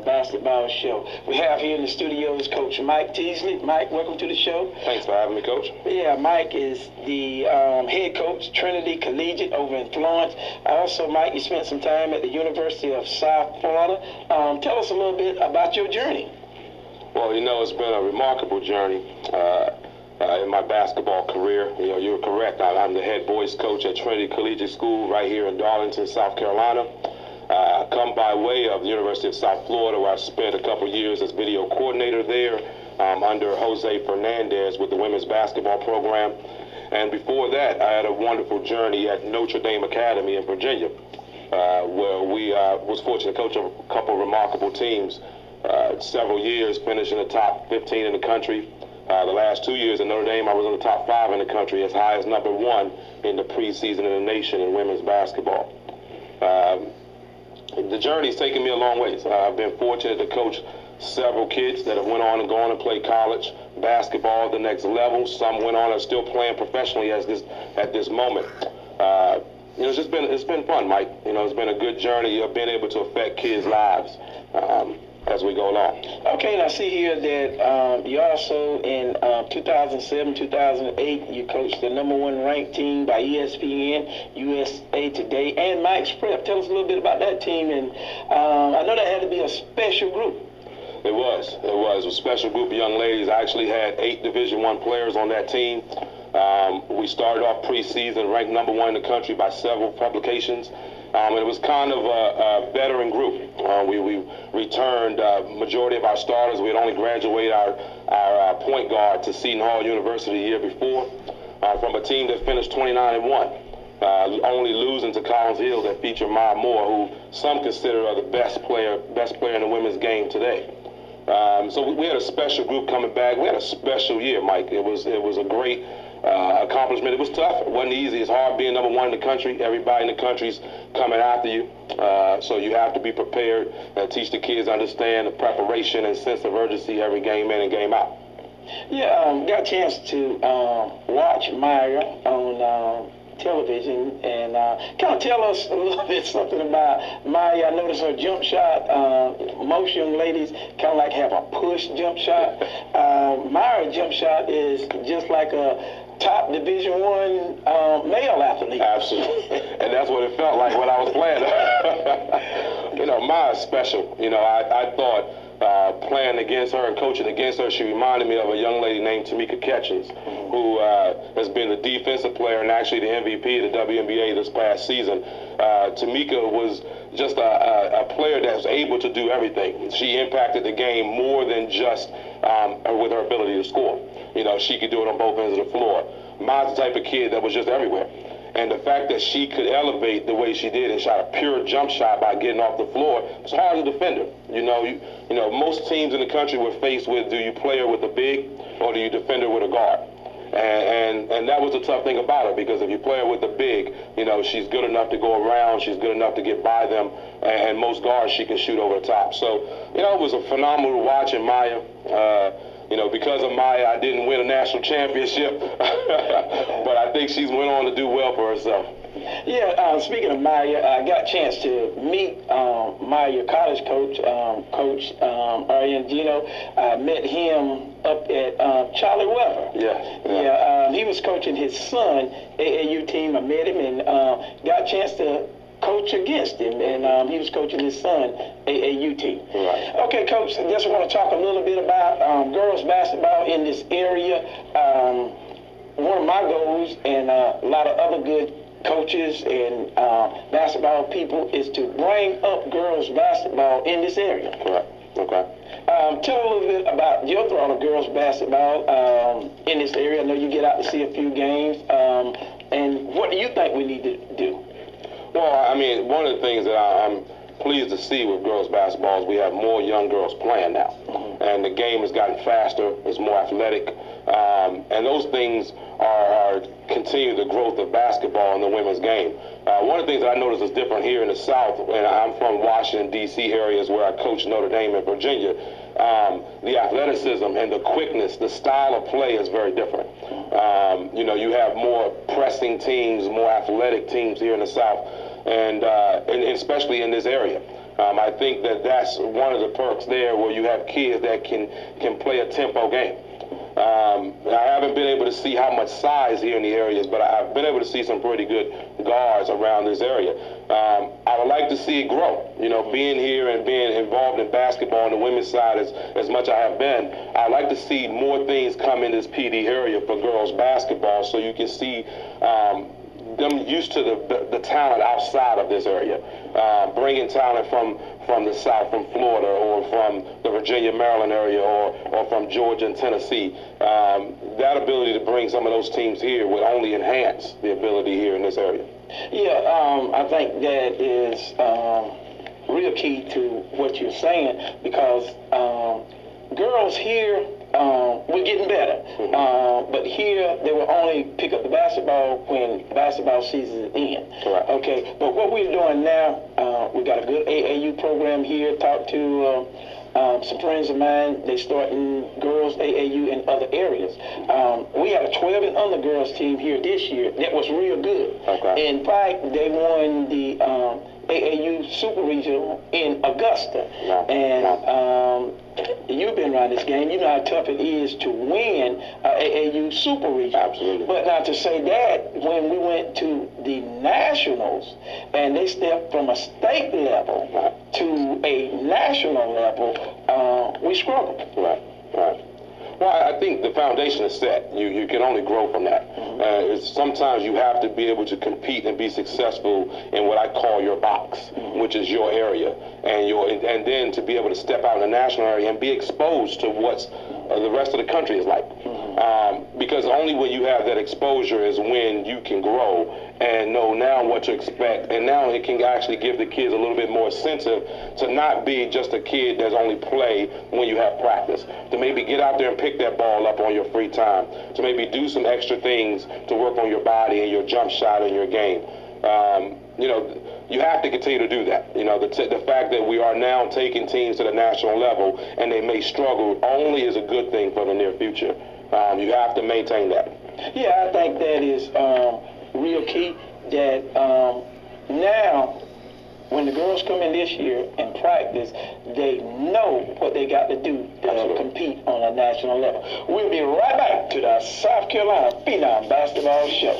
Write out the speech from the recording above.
basketball show. We have here in the studios Coach Mike Teasley. Mike, welcome to the show. Thanks for having me, Coach. Yeah, Mike is the head coach, Trinity Collegiate over in Florence. Also, Mike, you spent some time at the University of South Florida. Tell us a little bit about your journey. Well, it's been a remarkable journey in my basketball career. You're correct. I'm the head boys coach at Trinity Collegiate School right here in Darlington, South Carolina. I come by way of the University of South Florida, where I spent a couple years as video coordinator there under Jose Fernandez with the women's basketball program. And before that, I had a wonderful journey at Notre Dame Academy in Virginia, where we was fortunate to coach a couple of remarkable teams. Several years, finishing the top 15 in the country. The last 2 years at Notre Dame, I was in the top 5 in the country, as high as #1 in the preseason in the nation in women's basketball. The journey's taken me a long ways. I've been fortunate to coach several kids that have went on and gone and played college basketball at the next level. Some went on and are still playing professionally at this moment. It's been fun, Mike. It's been a good journey of being able to affect kids' lives as we go along. Okay, and I see here that you also in 2007, 2008, you coached the #1 ranked team by ESPN, USA Today, and Mike's Prep. Tell us a little bit about that team, and I know that had to be a special group. It was a special group of young ladies. I actually had 8 Division I players on that team. We started off preseason ranked #1 in the country by several publications. And it was kind of a veteran group. We returned majority of our starters. We had only graduated our point guard to Seton Hall University the year before from a team that finished 29-1, only losing to Collins Hill that featured Maya Moore, who some consider the best player in the women's game today. So we had a special group coming back. We had a special year, Mike. It was a great accomplishment. It was tough. It wasn't easy. It's hard being #1 in the country. Everybody in the country's coming after you. So you have to be prepared and teach the kids understand the preparation and sense of urgency every game in and game out. Yeah, got a chance to watch Maya on television, and kind of tell us a little bit something about Maya. I noticed her jump shot. Most young ladies kind of like have a push jump shot. Maya's jump shot is just like a top Division I male athlete. Absolutely, and that's what it felt like when I was playing. Maya's special. I thought playing against her and coaching against her, she reminded me of a young lady named Tamika Catchings, who has been the defensive player and actually the MVP of the WNBA this past season. Tamika was just a player that was able to do everything. She impacted the game more than just with her ability to score. She could do it on both ends of the floor. Maya's the type of kid that was just everywhere. And the fact that she could elevate the way she did and shot a pure jump shot by getting off the floor, it's hard to defend her. Most teams in the country were faced with, do you play her with a big or do you defend her with a guard? And that was the tough thing about her, because if you play her with a big, she's good enough to go around, she's good enough to get by them, and most guards she can shoot over the top. So, it was a phenomenal watch in Maya. Because of Maya, I didn't win a national championship, but I think she's went on to do well for herself. Yeah, speaking of Maya, I got a chance to meet Maya, your college coach, Coach Arian Gino. I met him up at Charlie Weber. Yeah. He was coaching his son, AAU team. I met him and got a chance to coach against him, and he was coaching his son, AAU team. Right. Okay, Coach, I just want to talk a little bit about girls basketball in this area. One of my goals, and a lot of other good coaches and basketball people, is to bring up girls basketball in this area. Correct. Okay. Tell a little bit about your thought of girls basketball in this area. I know you get out to see a few games. And what do you think we need to do? Well, one of the things that I'm pleased to see with girls basketball is we have more young girls playing now. And the game has gotten faster, it's more athletic, and those things are continue the growth of basketball in the women's game. One of the things that I noticed is different here in the South, and I'm from Washington, D.C. areas where I coach Notre Dame in Virginia. The athleticism and the quickness, the style of play is very different. You have more pressing teams, more athletic teams here in the South, and especially in this area. I think that that's one of the perks there, where you have kids that can play a tempo game. I haven't been able to see how much size here in the areas, but I've been able to see some pretty good guards around this area. I would like to see it grow. You know, being here and being involved in basketball on the women's side as much I have been, I'd like to see more things come in this PD area for girls basketball, so you can see them used to the talent outside of this area, bringing talent from the South, from Florida, or from the Virginia, Maryland area, or from Georgia and Tennessee. That ability to bring some of those teams here would only enhance the ability here in this area. Yeah, I think that is real key to what you're saying, because girls here, we're getting better. But here, they will only pick up the basketball when basketball season is in. Correct. Okay, but what we're doing now, we got a good AAU program here. Talk to some friends of mine. They starting girls AAU in other areas. We had a 12 and under girls team here this year that was real good. Okay. In fact, they won the AAU Super Regional in Augusta. Yeah. And you've been around this game. You know how tough it is to win AAU Super Regional. Absolutely. But now to say that, when we went to the Nationals and they stepped from a state level to a national level, we struggled. Right, right. Well, I think the foundation is set. You can only grow from that. Sometimes you have to be able to compete and be successful in what I call your box, which is your area, and then to be able to step out in the national area and be exposed to what's the rest of the country is like. Because only when you have that exposure is when you can grow and know now what to expect, and now it can actually give the kids a little bit more incentive to not be just a kid that's only play when you have practice, to maybe get out there and pick that ball up on your free time, to maybe do some extra things to work on your body and your jump shot and your game. You know, you have to continue to do that. You know, the fact that we are now taking teams to the national level and they may struggle only is a good thing for the near future. You have to maintain that. Yeah, I think that is real key, that now when the girls come in this year and practice, they know what they got to do to compete on a national level. We'll be right back to the South Carolina Phenom Basketball Show.